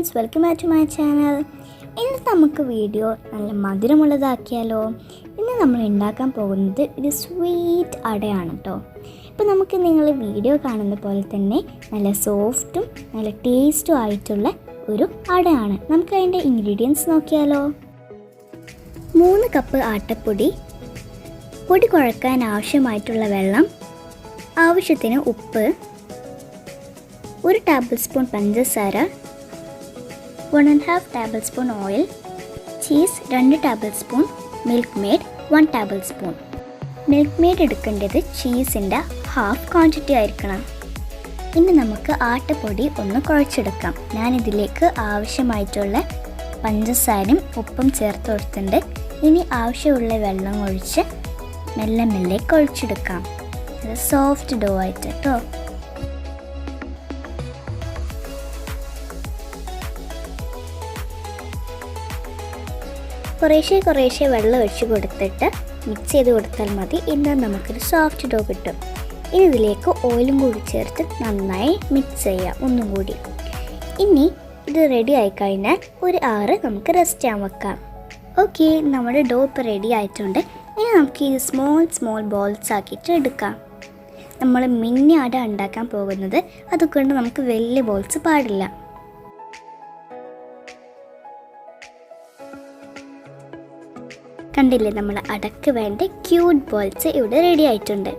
friends, welcome back to my channel. ഇന്നത്തെ നമുക്ക് video നല്ല മധുരമുള്ളതാക്കിയാലോ. ഇന്ന് നമ്മൾ ഉണ്ടാക്കാൻ പോകുന്നത് ഒരു സ്വീറ്റ് അടയാണ് കേട്ടോ. ഇപ്പോൾ നമുക്ക് നിങ്ങൾ വീഡിയോ കാണുന്ന പോലെ തന്നെ നല്ല സോഫ്റ്റും നല്ല ടേസ്റ്റും ആയിട്ടുള്ള ഒരു അടയാണ്. നമുക്ക് അതിൻ്റെ ഇൻഗ്രീഡിയൻസ് നോക്കിയാലോ. 3 കപ്പ് ആട്ടപ്പൊടി, പൊടി കുഴക്കാൻ ആവശ്യമായിട്ടുള്ള വെള്ളം, ആവശ്യത്തിന് ഉപ്പ്, 1 ടേബിൾ സ്പൂൺ പഞ്ചസാര, 1½ table spoon oil, cheese 2 table spoon, milk made 1 table spoon. Milk made എടുക്കേണ്ടത് ചീസിൻ്റെ ഹാഫ് ക്വാണ്ടിറ്റി ആയിരിക്കണം. ഇനി നമുക്ക് ആട്ടപ്പൊടി ഒന്ന് കുഴച്ചെടുക്കാം. ഞാനിതിലേക്ക് ആവശ്യമായിട്ടുള്ള പഞ്ചസാരയും ഉപ്പും ചേർത്ത് കൊടുത്തിട്ടുണ്ട്. ഇനി ആവശ്യമുള്ള വെള്ളം ഒഴിച്ച് മെല്ലെ മെല്ലെ കുഴച്ചെടുക്കാം. അത് സോഫ്റ്റ് ഡോ ആയിട്ട് കേട്ടോ. കുറേശ്ശെ വെള്ളം ഒഴിച്ച് കൊടുത്തിട്ട് മിക്സ് ചെയ്ത് കൊടുത്താൽ മതി. ഇന്ന് നമുക്കൊരു സോഫ്റ്റ് ഡോ കിട്ടും. ഇനി ഇതിലേക്ക് ഓയിലും കൂടി ചേർത്ത് നന്നായി മിക്സ് ചെയ്യാം ഒന്നും കൂടി. ഇനി ഇത് റെഡി ആയിക്കഴിഞ്ഞാൽ ഒരു 6 നമുക്ക് റെസ്റ്റ് ചെയ്യാൻ വെക്കാം. ഓക്കെ, നമ്മുടെ ഡോ ഇപ്പോൾ റെഡി ആയിട്ടുണ്ട്. ഇനി നമുക്ക് ഇത് സ്മോൾ ബോൾസ് ആക്കിയിട്ട് എടുക്കാം. നമ്മൾ മിനി അട ഉണ്ടാക്കാൻ പോകുന്നത്, അതുകൊണ്ട് നമുക്ക് വലിയ ബോൾസ് പാടില്ല. കണ്ടില്ലേ, നമ്മൾ അടക്ക് വേണ്ട ക്യൂട്ട് ബോൾസ് ഇവിടെ റെഡി ആയിട്ടുണ്ട്.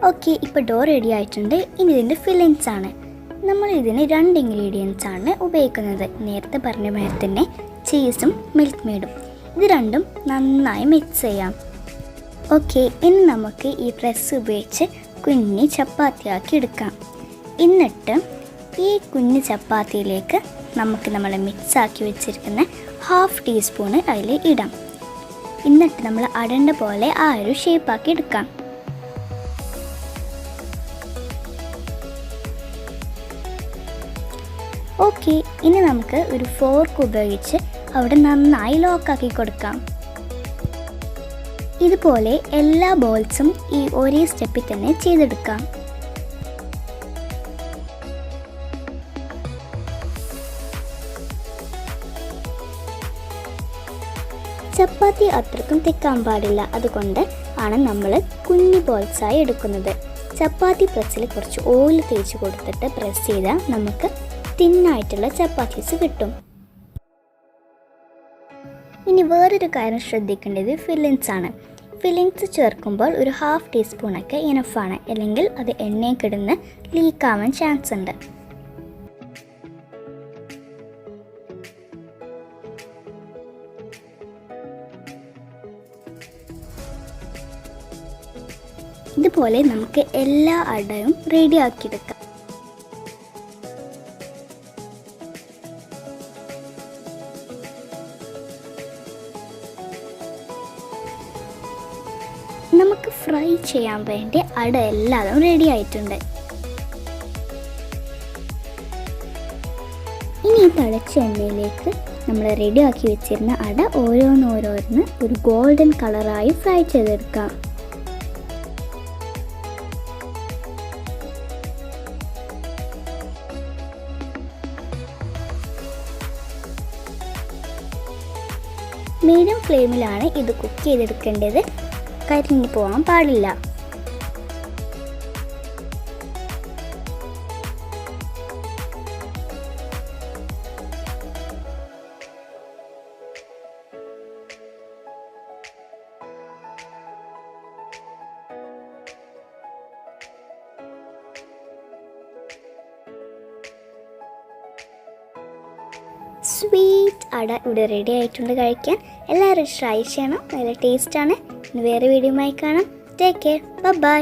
ഓക്കെ, ഇപ്പോൾ ഡോ റെഡി ആയിട്ടുണ്ട്. ഇനി ഇതിൻ്റെ ഫില്ലിങ്സ് ആണ്. നമ്മൾ ഇതിന് 2 ഇൻഗ്രീഡിയൻസ് ആണ് ഉപയോഗിക്കുന്നത്. നേരത്തെ പറഞ്ഞ മാതിരി തന്നെ ചീസും മിൽക്ക് മെയ്ഡും. ഇത് രണ്ടും നന്നായി മിക്സ് ചെയ്യാം. ഓക്കെ, ഇനി നമുക്ക് ഈ പ്രസ് ഉപയോഗിച്ച് കുഞ്ഞി ചപ്പാത്തിയാക്കി എടുക്കാം. എന്നിട്ട് ഈ കുഞ്ഞു ചപ്പാത്തിയിലേക്ക് നമുക്ക് നമ്മൾ മിക്സാക്കി വെച്ചിരിക്കുന്ന ½ ടീസ്പൂണ് അതിൽ ഇടാം. എന്നിട്ട് നമ്മൾ അടണ്ട പോലെ ആ ഒരു ഷേപ്പാക്കി എടുക്കാം. ഓക്കെ, ഇനി നമുക്ക് ഒരു ഫോർക്ക് ഉപയോഗിച്ച് അവിടെ നന്നായി ലോക്കാക്കി കൊടുക്കാം. ഇതുപോലെ എല്ലാ ബോൾസും ഈ ഒരേ സ്റ്റെപ്പിൽ തന്നെ ചെയ്തെടുക്കാം. ചപ്പാത്തി അത്രക്കും തിക്കാൻ പാടില്ല, അതുകൊണ്ട് ആണ് നമ്മൾ കുഞ്ഞു ബോൾസായി എടുക്കുന്നത്. ചപ്പാത്തി പ്രസ്സിൽ കുറച്ച് ഓയിൽ തേച്ച് കൊടുത്തിട്ട് പ്രസ് ചെയ്താൽ നമുക്ക് തിന്നായിട്ടുള്ള ചപ്പാത്തീസ് കിട്ടും. ഇനി വേറൊരു കാര്യം ശ്രദ്ധിക്കേണ്ടത് ഫില്ലിങ്സ് ആണ്. ഫില്ലിങ്സ് ചേർക്കുമ്പോൾ ഒരു ½ ടീസ്പൂണൊക്കെ ഇനഫാണ്, അല്ലെങ്കിൽ അത് എണ്ണയിൽ കിടന്ന് ലീക്കാവാൻ ചാൻസ് ഉണ്ട്. ഇതുപോലെ നമുക്ക് എല്ലാ അടയും റെഡിയാക്കിയെടുക്കാം. നമുക്ക് ഫ്രൈ ചെയ്യാൻ വേണ്ടി അട എല്ലാതും റെഡി ആയിട്ടുണ്ട്. ഇനി ഈ തിളച്ച എണ്ണയിലേക്ക് നമ്മൾ റെഡിയാക്കി വെച്ചിരുന്ന അട ഓരോന്ന് ഒരു ഗോൾഡൻ കളറായി ഫ്രൈ ചെയ്തെടുക്കാം. മീഡിയം ഫ്ലെയിമിലാണ് ഇത് കുക്ക് ചെയ്തെടുക്കേണ്ടത്. കരിഞ്ഞു പോകാൻ പാടില്ല. സ്വീറ്റ് അട ഇവിടെ റെഡി ആയിട്ടുണ്ട് കഴിക്കാൻ. എല്ലാവരും ട്രൈ ചെയ്യണം, നല്ല ടേസ്റ്റാണ്. വേറെ വീഡിയോയുമായി കാണാം. Take care, by.